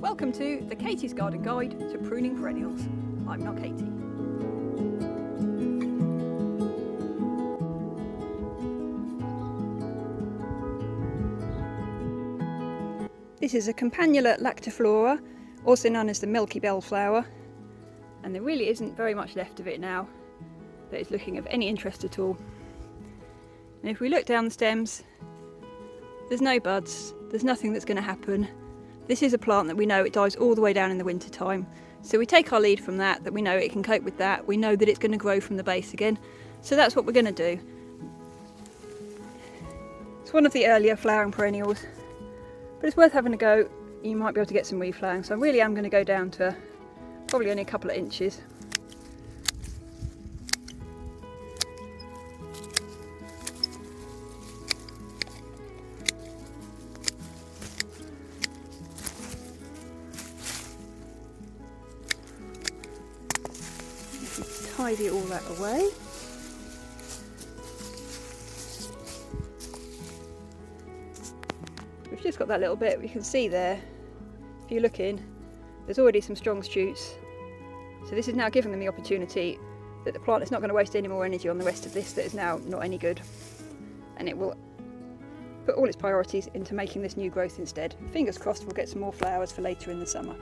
Welcome to the Katie's Garden Guide to Pruning Perennials. I'm not Katie. This is a Campanula lactiflora, also known as the Milky Bellflower, and there really isn't very much left of it now that is looking of any interest at all. And if we look down the stems, there's no buds, there's nothing that's going to happen. This is a plant that we know it dies all the way down in the winter time. So we take our lead from that we know it can cope with that. We know that it's going to grow from the base again. So that's what we're going to do. It's one of the earlier flowering perennials, but it's worth having a go. You might be able to get some reflowering. So I really am going to go down to probably only a couple of inches. Tidy all that away. We've just got that little bit, you can see there, if you look in, there's already some strong shoots. So this is now giving them the opportunity that the plant is not going to waste any more energy on the rest of this that is now not any good. And it will put all its priorities into making this new growth instead. Fingers crossed we'll get some more flowers for later in the summer.